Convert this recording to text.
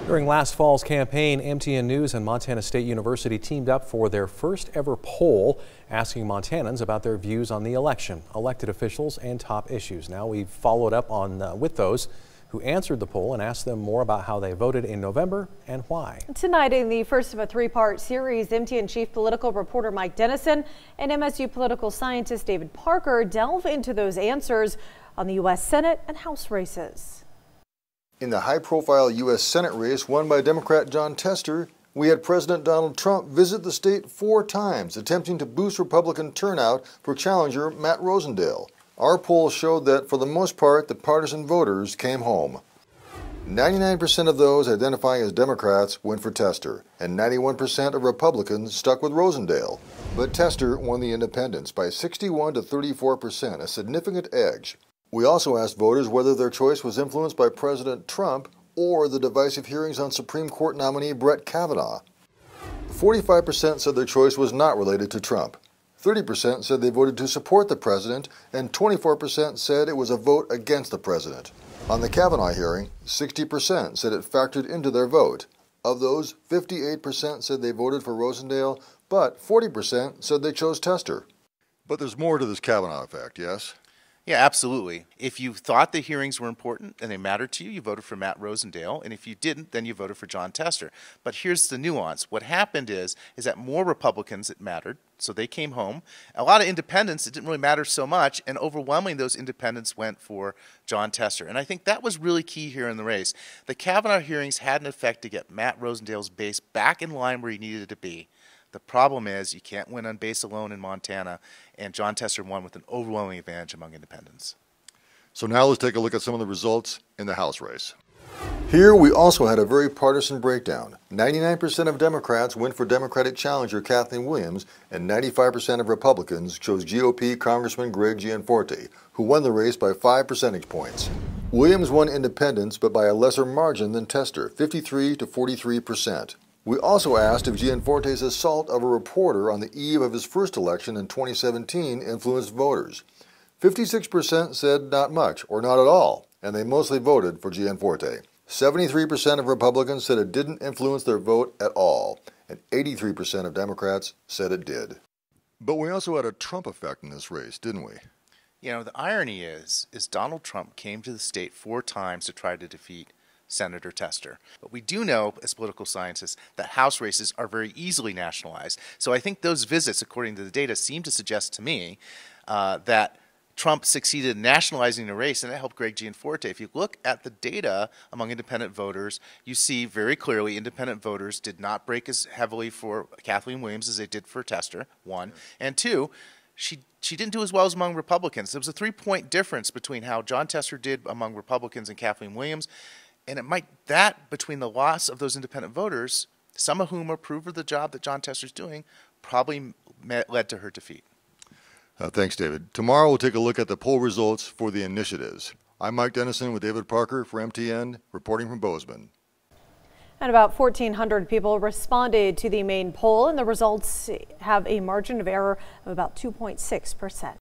During last fall's campaign, MTN News and Montana State University teamed up for their first ever poll, asking Montanans about their views on the election, elected officials, and top issues. Now we've followed up with those who answered the poll and asked them more about how they voted in November and why. Tonight, in the first of a three-part series, MTN chief political reporter Mike Dennison and MSU political scientist David Parker delve into those answers on the U.S. Senate and House races. In the high-profile U.S. Senate race won by Democrat Jon Tester, we had President Donald Trump visit the state 4 times, attempting to boost Republican turnout for challenger Matt Rosendale. Our poll showed that, for the most part, the partisan voters came home. 99% of those identifying as Democrats went for Tester, and 91% of Republicans stuck with Rosendale. But Tester won the independents by 61 to 34%, a significant edge. We also asked voters whether their choice was influenced by President Trump or the divisive hearings on Supreme Court nominee Brett Kavanaugh. 45% said their choice was not related to Trump. 30% said they voted to support the president, and 24% said it was a vote against the president. On the Kavanaugh hearing, 60% said it factored into their vote. Of those, 58% said they voted for Rosendale, but 40% said they chose Tester. But there's more to this Kavanaugh effect, yes? Yeah, absolutely. If you thought the hearings were important and they mattered to you, you voted for Matt Rosendale, and if you didn't, then you voted for Jon Tester. But here's the nuance. What happened is that more Republicans it mattered, so they came home. A lot of independents, it didn't really matter so much, and overwhelmingly those independents went for Jon Tester. And I think that was really key here in the race. The Kavanaugh hearings had an effect to get Matt Rosendale's base back in line where he needed to be. The problem is you can't win on base alone in Montana, and Jon Tester won with an overwhelming advantage among independents. So now let's take a look at some of the results in the House race. Here we also had a very partisan breakdown. 99% of Democrats went for Democratic challenger Kathleen Williams, and 95% of Republicans chose GOP Congressman Greg Gianforte, who won the race by 5 percentage points. Williams won independents, but by a lesser margin than Tester, 53 to 43%. We also asked if Gianforte's assault of a reporter on the eve of his first election in 2017 influenced voters. 56% said not much or not at all, and they mostly voted for Gianforte. 73% of Republicans said it didn't influence their vote at all, and 83% of Democrats said it did. But we also had a Trump effect in this race, didn't we? You know, the irony is Donald Trump came to the state 4 times to try to defeat Senator Tester. But we do know, as political scientists, that House races are very easily nationalized. So I think those visits, according to the data, seem to suggest to me that Trump succeeded in nationalizing the race, and that helped Greg Gianforte. If you look at the data among independent voters, you see very clearly independent voters did not break as heavily for Kathleen Williams as they did for Tester, 1. And 2, she didn't do as well as among Republicans. There was a 3-point difference between how Jon Tester did among Republicans and Kathleen Williams. And between the loss of those independent voters, some of whom approve of the job that Jon Tester's doing, probably led to her defeat. Thanks, David. Tomorrow we'll take a look at the poll results for the initiatives. I'm Mike Dennison with David Parker for MTN, reporting from Bozeman. And about 1,400 people responded to the main poll, and the results have a margin of error of about 2.6%.